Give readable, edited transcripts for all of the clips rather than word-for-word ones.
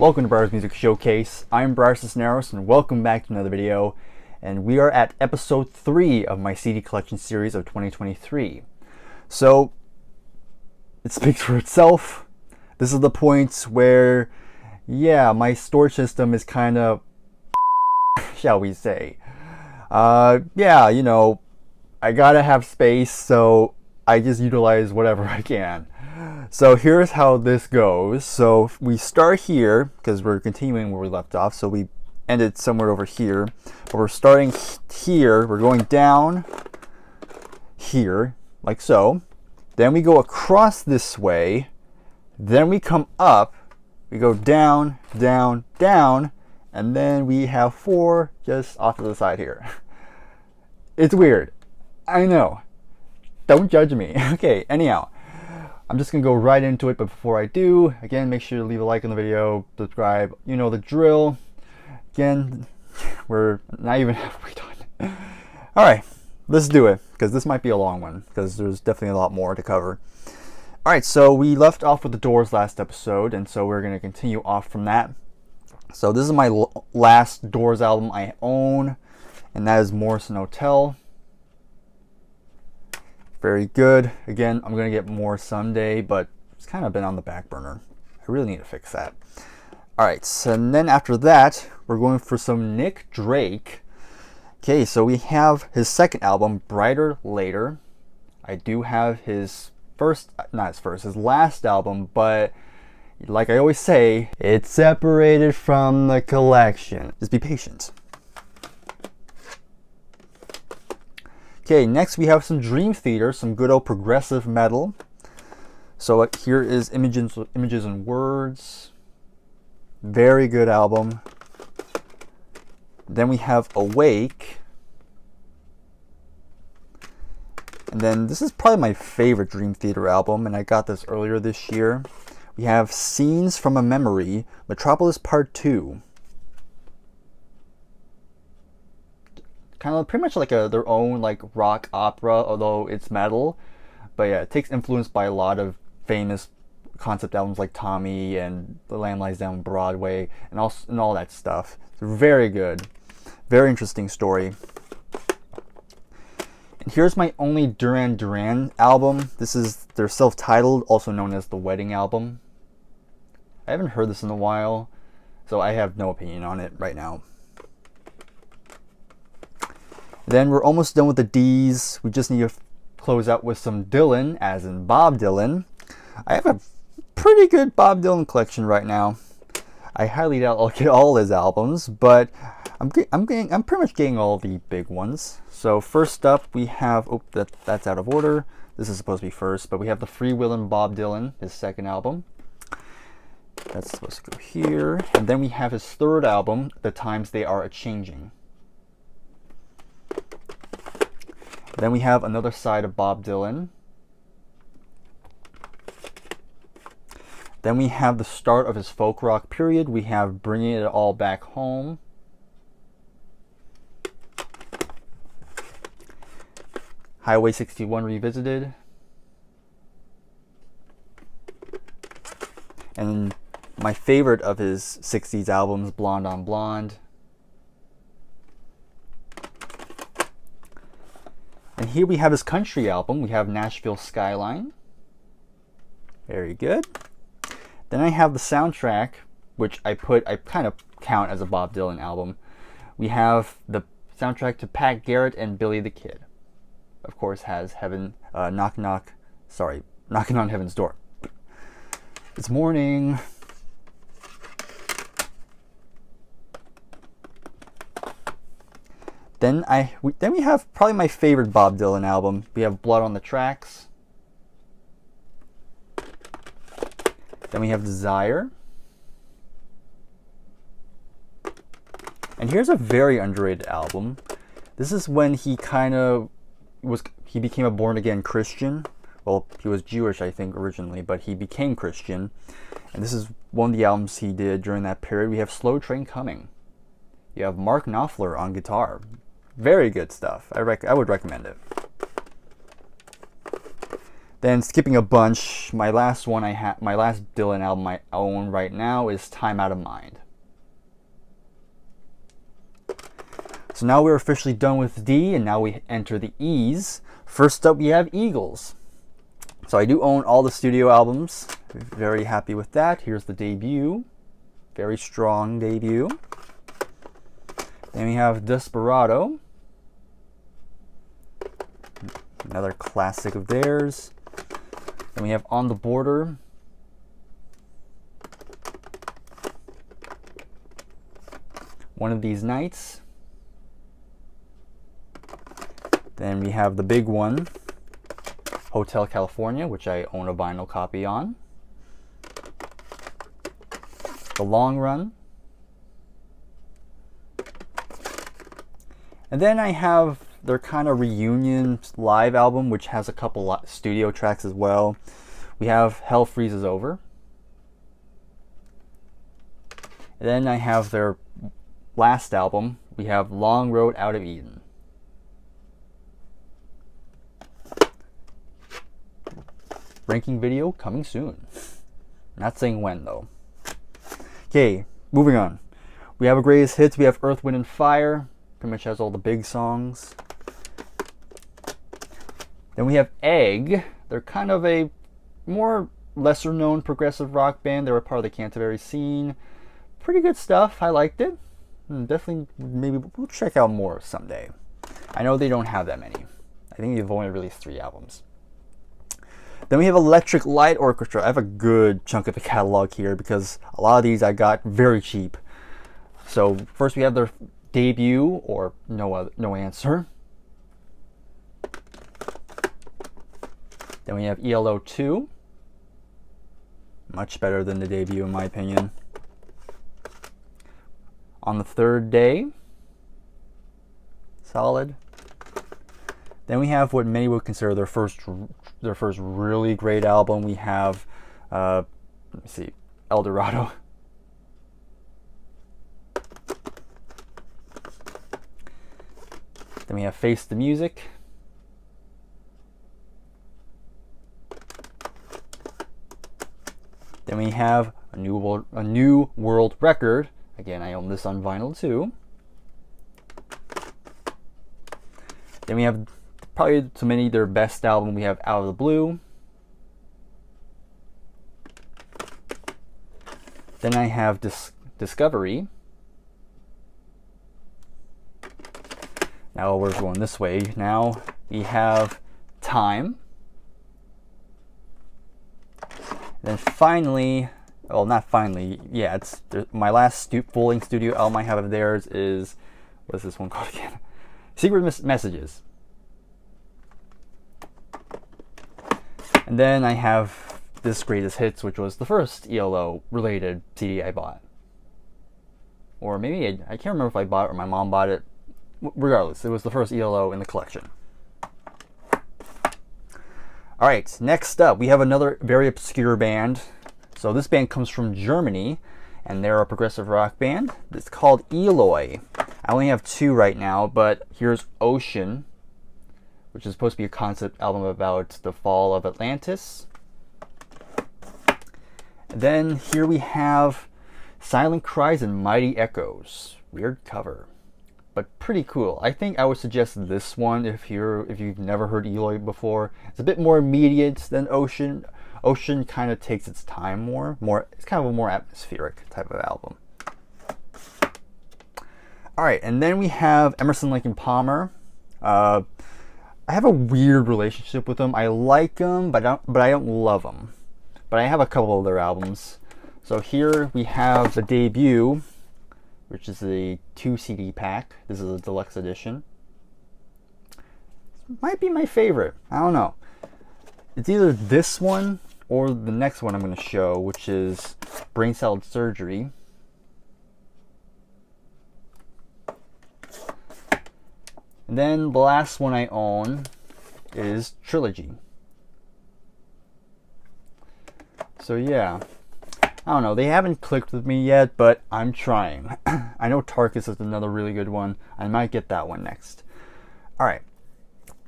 Welcome to Bryer's Music Showcase. I'm Bryer Cisneros and welcome back to another video. And we are at episode 3 of my CD collection series of 2023. So, it speaks for itself. This is the point where, yeah, my storage system is kind of, shall we say. Yeah, you know, I gotta have space, so I just utilize whatever I can. So here's how this goes. So we start here because we're continuing where we left off. So we ended somewhere over here, but we're starting here. We're going down here like so. Then we go across this way. Then we come up. We go down, down, down, and then we have 4 just off to the side here. It's weird. I know. Don't judge me. Okay, anyhow. I'm just going to go right into it, but before I do, again, make sure to leave a like on the video, subscribe, you know the drill. Again, we're not even halfway done. Alright, let's do it, because this might be a long one, because there's definitely a lot more to cover. Alright, so we left off with the Doors last episode, and so we're going to continue off from that. So this is my last Doors album I own, and that is Morrison Hotel. Very good. Again, I'm going to get more someday, but it's kind of been on the back burner. I really need to fix that. Alright, so and then after that, we're going for some Nick Drake. Okay, so we have his second album, Brighter Later. I do have his his last album, but like I always say, it's separated from the collection. Just be patient. Okay, next we have some Dream Theater, some good old progressive metal. So here is Images and Words. Very good album. Then we have Awake. And then this is probably my favorite Dream Theater album, and I got this earlier this year. We have Scenes from a Memory, Metropolis Part 2. Kind of pretty much like their own like rock opera, although it's metal. But yeah, it takes influence by a lot of famous concept albums like Tommy and The Lamb Lies Down Broadway and all that stuff. It's very good. Very interesting story. And here's my only Duran album. This is their self-titled, also known as the Wedding Album. I haven't heard this in a while, so I have no opinion on it right now. Then we're almost done with the D's. We just need to close out with some Dylan, as in Bob Dylan. I have a pretty good Bob Dylan collection right now. I highly doubt I'll get all his albums, but I'm pretty much getting all the big ones. So first up we have, that's out of order. This is supposed to be first, but we have the Freewheelin' Bob Dylan, his second album. That's supposed to go here. And then we have his third album, The Times They Are A-Changing. Then we have another side of Bob Dylan. Then we have the start of his folk rock period. We have Bringing It All Back Home. Highway 61 Revisited. And my favorite of his 60s albums, Blonde on Blonde. And here we have his country album. We have Nashville Skyline. Very good. Then I have the soundtrack, which I kind of count as a Bob Dylan album. We have the soundtrack to Pat Garrett and Billy the Kid. Of course, has Knocking on Heaven's Door. It's morning. Then we have probably my favorite Bob Dylan album. We have Blood on the Tracks. Then we have Desire. And here's a very underrated album. This is when he he became a born-again Christian. Well, he was Jewish, I think, originally, but he became Christian. And this is one of the albums he did during that period. We have Slow Train Coming. You have Mark Knopfler on guitar. Very good stuff. I would recommend it. Then skipping a bunch, my last Dylan album I own right now is Time Out of Mind. So now we're officially done with D, and now we enter the E's. First up, we have Eagles. So I do own all the studio albums. Very happy with that. Here's the debut. Very strong debut. Then we have Desperado. Another classic of theirs. Then we have On the Border. One of These Nights. Then we have the big one, Hotel California, which I own a vinyl copy on. The Long Run. And then I have their kind of reunion live album, which has a couple studio tracks as well. We have Hell Freezes Over. And then I have their last album. We have Long Road Out of Eden. Ranking video coming soon. Not saying when though. Okay, moving on. We have a greatest hits. We have Earth, Wind, and Fire. Pretty much has all the big songs. Then we have Egg. They're kind of a more lesser known progressive rock band. They were part of the Canterbury scene. Pretty good stuff. I liked it. Definitely, maybe we'll check out more someday. I know they don't have that many. I think they've only released 3 albums. Then we have Electric Light Orchestra. I have a good chunk of the catalog here because a lot of these I got very cheap. So first we have their debut, or No Answer. Then we have ELO 2. Much better than the debut in my opinion. On the Third Day. Solid. Then we have what many would consider their first really great album. We have, let me see, El Dorado. Then we have Face the Music. Then we have a new world record. Again, I own this on vinyl too. Then we have probably to many their best album. We have Out of the Blue. Then I have Discovery. Now we're going this way. Now we have Time. Then finally, well, not finally, yeah, it's my last full-length studio album I have of theirs is, what is this one called again? Secret Messages. And then I have this Greatest Hits, which was the first ELO related CD I bought. Or maybe I can't remember if I bought it or my mom bought it. Regardless, it was the first ELO in the collection. Alright, next up we have another very obscure band. So this band comes from Germany, and they're a progressive rock band. It's called Eloy. I only have 2 right now, but here's Ocean, which is supposed to be a concept album about the fall of Atlantis. And then here we have Silent Cries and Mighty Echoes. Weird cover, but pretty cool. I think I would suggest this one if you've never heard Eloy before. It's a bit more immediate than Ocean. Ocean kind of takes its time more. It's kind of a more atmospheric type of album. All right, and then we have Emerson, Lake and Palmer. I have a weird relationship with them. I like them, but I don't love them. But I have a couple of their albums. So here we have the debut, which is a 2 CD pack. This is a deluxe edition. Might be my favorite. I don't know. It's either this one or the next one I'm going to show, which is Brain Salad Surgery. And then the last one I own is Trilogy. So yeah, I don't know, they haven't clicked with me yet, but I'm trying. I know Tarkus is another really good one. I might get that one next. Alright,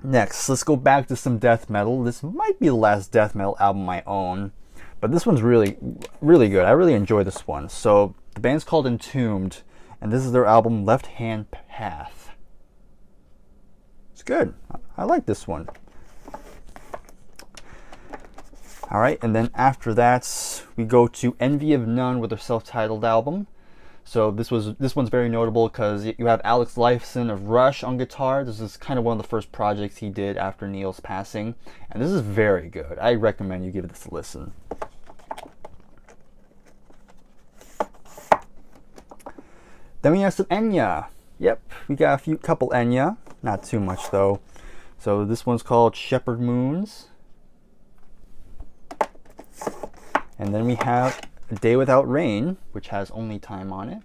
Next, let's go back to some death metal. This might be the last death metal album I own, but this one's really, really good. I really enjoy this one. So the band's called Entombed, and this is their album Left Hand Path. It's good. I like this one. Alright, and then after that, we go to Envy of None with their self-titled album. So this one's very notable because you have Alex Lifeson of Rush on guitar. This is kind of one of the first projects he did after Neil's passing, and this is very good. I recommend you give this a listen. Then we have some Enya. Yep, we got a couple Enya, not too much though. So this one's called Shepherd Moons, and then we have A Day Without Rain, which has Only Time on it.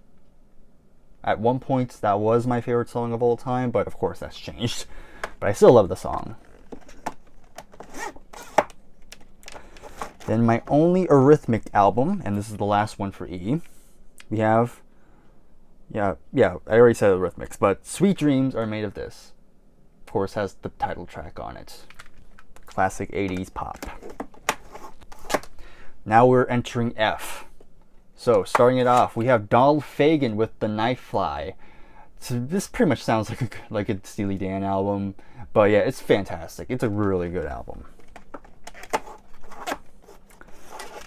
At one point, that was my favorite song of all time, but of course that's changed. But I still love the song. Then my only Eurythmic album, and this is the last one for E. We have, yeah, I already said Eurythmics, but Sweet Dreams Are Made of This. Of course, has the title track on it. Classic 80s pop. Now we're entering F. So starting it off, we have Donald Fagen with The Night Fly. So this pretty much sounds like a Steely Dan album, but yeah, it's fantastic. It's a really good album.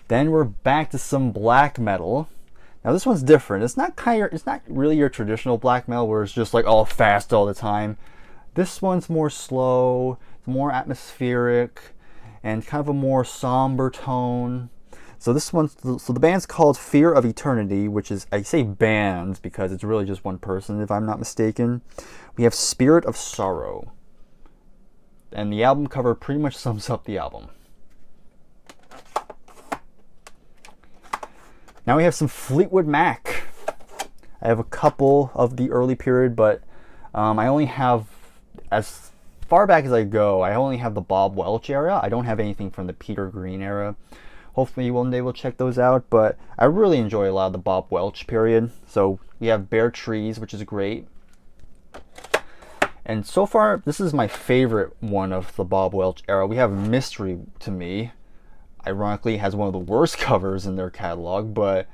Then we're back to some black metal. Now this one's different. It's not really your traditional black metal where it's just like all fast all the time. This one's more slow, it's more atmospheric, and kind of a more somber tone. So the band's called Fear of Eternity, which is, I say band because it's really just one person if I'm not mistaken. We have Spirit of Sorrow. And the album cover pretty much sums up the album. Now we have some Fleetwood Mac. I have a couple of the early period, but I only have, as far back as I go, I only have the Bob Welch era. I don't have anything from the Peter Green era. Hopefully one day we'll check those out, but I really enjoy a lot of the Bob Welch period. So we have Bare Trees, which is great. And so far, this is my favorite one of the Bob Welch era. We have Mystery, to me. Ironically, has one of the worst covers in their catalog, but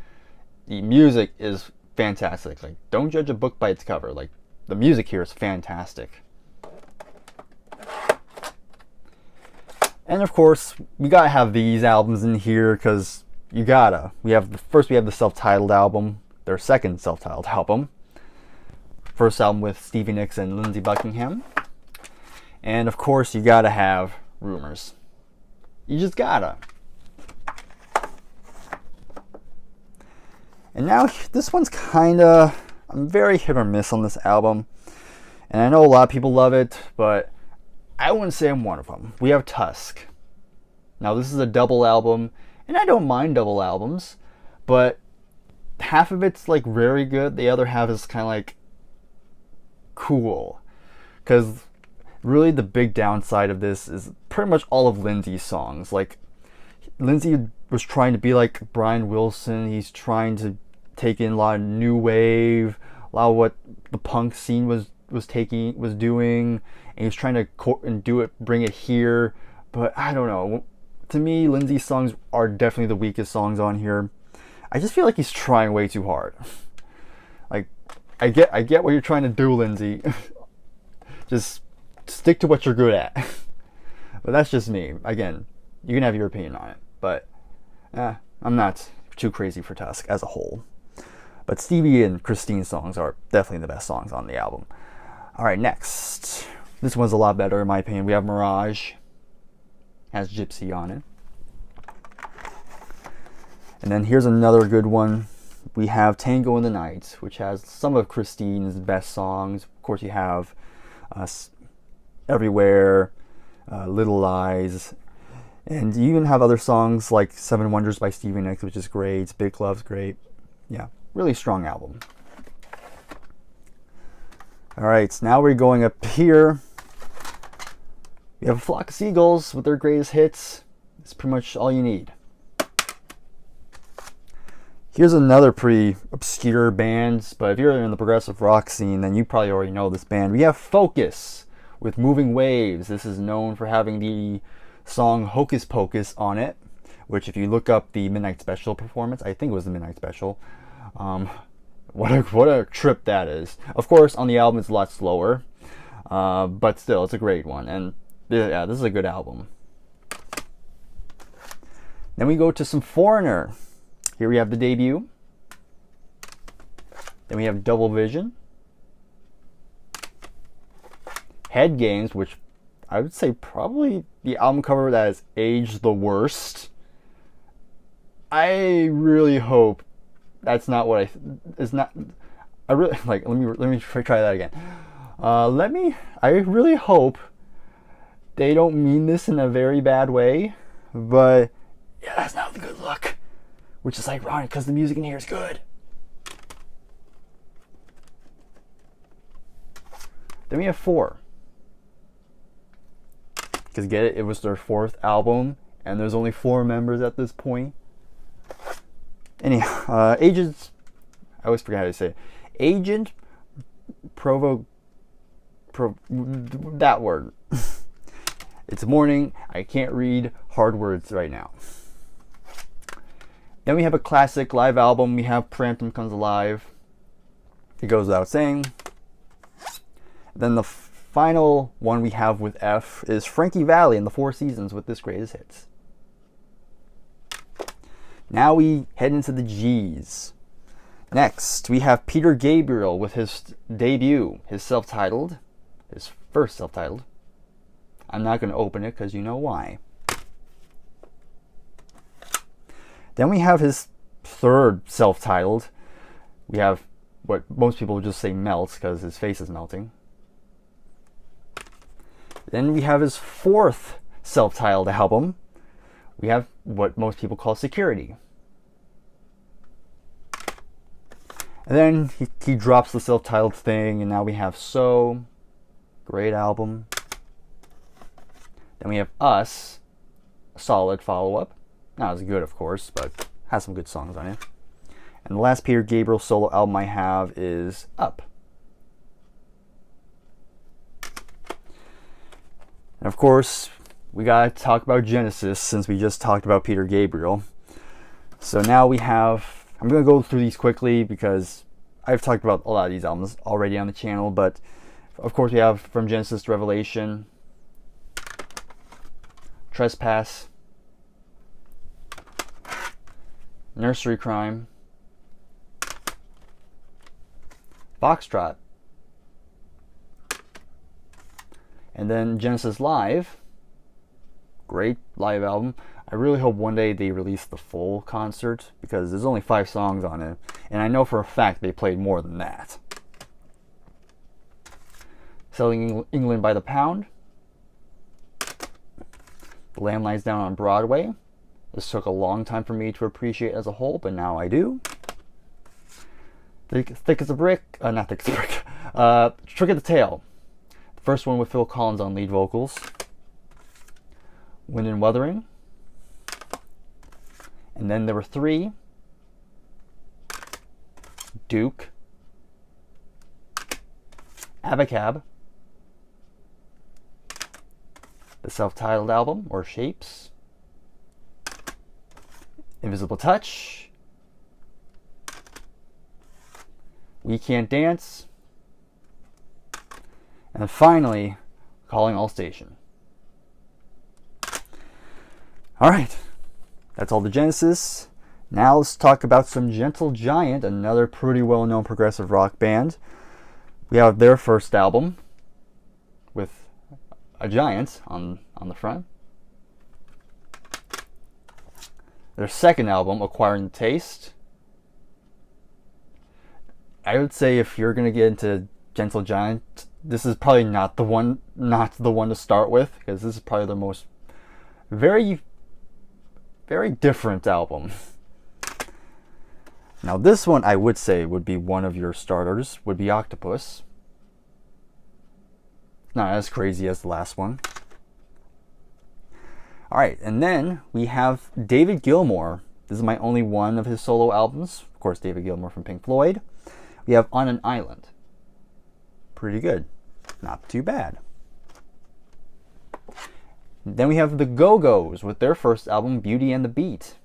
the music is fantastic. Like, don't judge a book by its cover. Like, the music here is fantastic. And of course, we gotta have these albums in here because you gotta. We have the self-titled album, their second self-titled album. First album with Stevie Nicks and Lindsey Buckingham. And of course, you gotta have Rumors. You just gotta. And now this one's kinda, I'm very hit or miss on this album. And I know a lot of people love it, but I wouldn't say I'm one of them. We have Tusk. Now this is a double album, and I don't mind double albums, but half of it's like very good, the other half is kind of like cool. Because really the big downside of this is pretty much all of Lindsey's songs. Like, Lindsey was trying to be like Brian Wilson. He's trying to take in a lot of new wave, a lot of what the punk scene was doing, and he was trying to bring it here. But I don't know. To me, Lindsey's songs are definitely the weakest songs on here. I just feel like he's trying way too hard. Like, I get what you're trying to do, Lindsey. Just stick to what you're good at. But that's just me. Again, you can have your opinion on it, but I'm not too crazy for Tusk as a whole. But Stevie and Christine's songs are definitely the best songs on the album. Alright, next. This one's a lot better in my opinion. We have Mirage. Has Gypsy on it. And then here's another good one. We have Tango in the Night, which has some of Christine's best songs. Of course, you have Everywhere, Little Lies, and you even have other songs like Seven Wonders by Stevie Nicks, which is great. Big Love's great. Yeah, really strong album. Alright, so now we're going up here. We have A Flock of Seagulls with their greatest hits. It's pretty much all you need. Here's another pretty obscure band, but if you're in the progressive rock scene, then you probably already know this band. We have Focus with Moving Waves. This is known for having the song Hocus Pocus on it, which if you look up the Midnight Special performance, I think it was the Midnight Special, what a trip that is. Of course, on the album it's a lot slower, but still, it's a great one. And yeah, this is a good album. Then we go to some Foreigner. Here we have the debut. Then we have Double Vision. Head Games, which I would say probably the album cover that has aged the worst. I really hope that's not what I really like. Let me try that again. I really hope they don't mean this in a very bad way, but yeah, that's not a good look. Which is ironic because the music in here is good. Then we have 4. Because get it, it was their 4th album, and there's only 4 members at this point. Anyhow, Agent, I always forget how to say it. Agent that word. It's morning, I can't read hard words right now. Then we have a classic live album. We have Prampton Comes Alive. It goes without saying. Then the final one we have with F is Frankie Valli and the Four Seasons with this Greatest Hits. Now we head into the G's. Next, we have Peter Gabriel with his debut, his self-titled, his first self-titled. I'm not going to open it because you know why. Then we have his 3rd self-titled. We have what most people would just say Melts because his face is melting. Then we have his 4th self-titled album. We have what most people call Security. And then he drops the self-titled thing, and now we have So. Great album. Then we have Us, a solid follow-up. Not as good, of course, but has some good songs on it. And the last Peter Gabriel solo album I have is Up. And of course, we gotta talk about Genesis since we just talked about Peter Gabriel. So now we have, I'm gonna go through these quickly because I've talked about a lot of these albums already on the channel, but of course we have From Genesis to Revelation, Trespass, Nursery Crime, Foxtrot, and then Genesis Live. Great live album. I really hope one day they release the full concert because there's only 5 songs on it, and I know for a fact they played more than that. Selling England by the Pound, The Lamb Lies Down on Broadway. This took a long time for me to appreciate as a whole, but now I do. Thick as a Brick, not Thick as a Brick. Trick of the Tail. The first one with Phil Collins on lead vocals. Wind and Wuthering. And then there were 3. Duke. Abacab. The self-titled album, or Shapes. Invisible Touch. We Can't Dance. And finally, Calling All Station. Alright, that's all the Genesis. Now let's talk about some Gentle Giant, another pretty well-known progressive rock band. We have their first album with a giant on the front. Their second album, Acquiring the Taste. I would say if you're gonna get into Gentle Giant, this is probably not the one to start with, because this is probably the most very different album. Now this one I would say would be one of your starters, would be Octopus. Not as crazy as the last one. Alright, and then we have David Gilmour. This is my only one of his solo albums. Of course, David Gilmour from Pink Floyd. We have On an Island. Pretty good. Not too bad. Then we have the Go-Go's with their first album, Beauty and the Beat.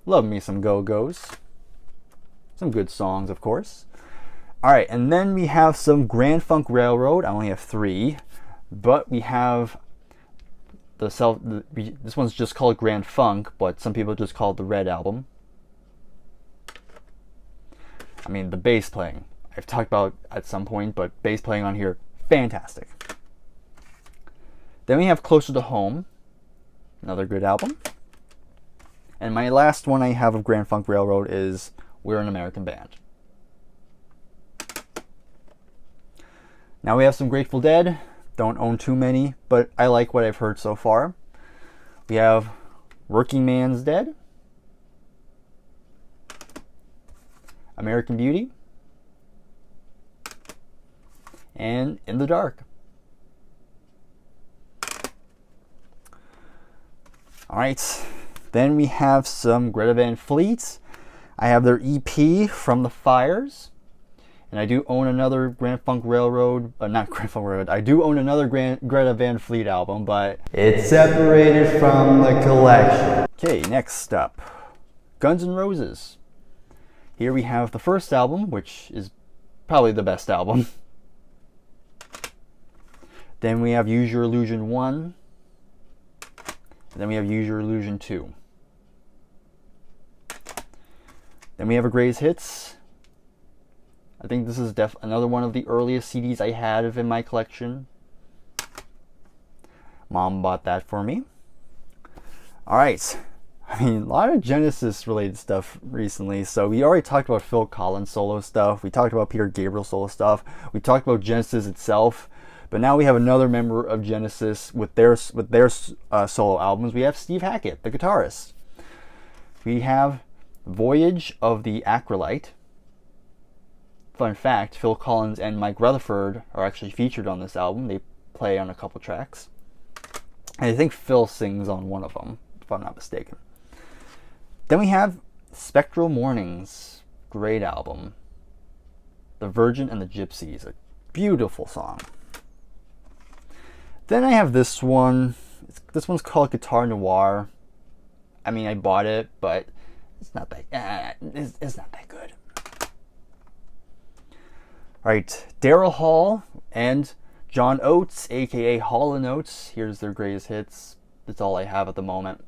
Love me some Go-Go's. Some good songs, of course. Alright, and then we have some Grand Funk Railroad. I only have 3. But we have this one's just called Grand Funk, but some people just call it the Red Album. I mean, the bass playing, I've talked about at some point, but bass playing on here, fantastic. Then we have Closer to Home, another good album. And my last one I have of Grand Funk Railroad is We're an American Band. Now we have some Grateful Dead. Don't own too many, but I like what I've heard so far. We have Working Man's Dead, American Beauty, and In the Dark. Alright, then we have some Greta Van Fleet. I have their EP, From the Fires. And I do own another Grand Funk Railroad, not Grand Funk Railroad, I do own another Greta Van Fleet album, but it's separated from the collection. Okay, next up, Guns N' Roses. Here we have the first album, which is probably the best album. Then we have Use Your Illusion 1. And then we have Use Your Illusion 2. Then we have a Greatest Hits. I think this is another one of the earliest CDs I had in my collection. Mom bought that for me. Alright. I mean, a lot of Genesis related stuff recently. So we already talked about Phil Collins solo stuff. We talked about Peter Gabriel solo stuff. We talked about Genesis itself. But now we have another member of Genesis with their solo albums. We have Steve Hackett, the guitarist. We have Voyage of the Acrolite. Fun fact, Phil Collins and Mike Rutherford are actually featured on this album. They play on a couple tracks. And I think Phil sings on one of them, if I'm not mistaken. Then we have Spectral Mornings. Great album. The Virgin and the Gypsies. A beautiful song. Then I have this one. This one's called Guitar Noir. I mean, I bought it, but it's not that, it's not that good. Alright, Daryl Hall and John Oates, aka Hall & Oates. Here's their greatest hits. That's all I have at the moment.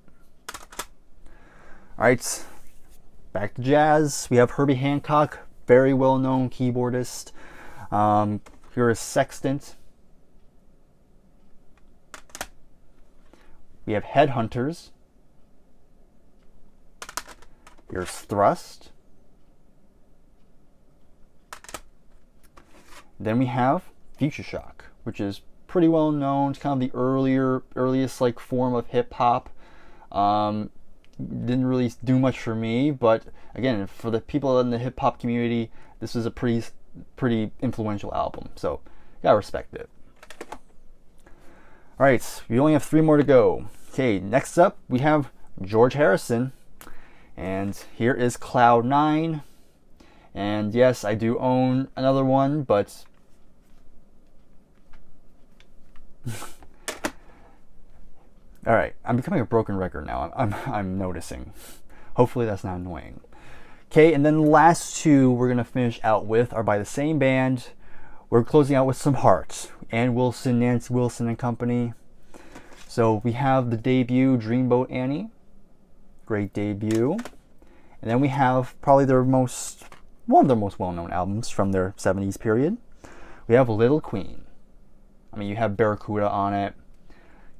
Alright, back to jazz. We have Herbie Hancock, very well-known keyboardist. Here is Sextant. We have Headhunters. Here's Thrust. Then we have Future Shock, which is pretty well known. It's kind of the earliest like form of hip hop. Didn't really do much for me, but again, for the people in the hip hop community, this is a pretty influential album. So gotta respect it. All right, we only have 3 more to go. Okay, next up we have George Harrison, and here is Cloud 9. And yes, I do own another one, but all right, I'm becoming a broken record now. I'm noticing. Hopefully that's not annoying. Okay, and then the last 2 we're gonna finish out with are by the same band. We're closing out with some Heart. Ann Wilson, Nancy Wilson and Company. So we have the debut Dreamboat Annie. Great debut. And then we have probably one of their most well-known albums from their 70s period. We have Little Queen. I mean, you have Barracuda on it,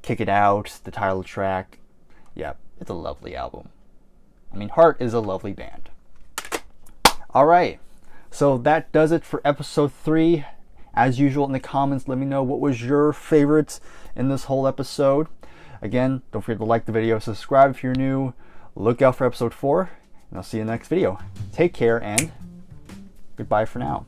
Kick It Out, the title track. Yeah, it's a lovely album. I mean, Heart is a lovely band. Alright, so that does it for episode 3. As usual, in the comments, let me know what was your favorite in this whole episode. Again, don't forget to like the video, subscribe if you're new. Look out for episode 4, and I'll see you in the next video. Take care, and goodbye for now.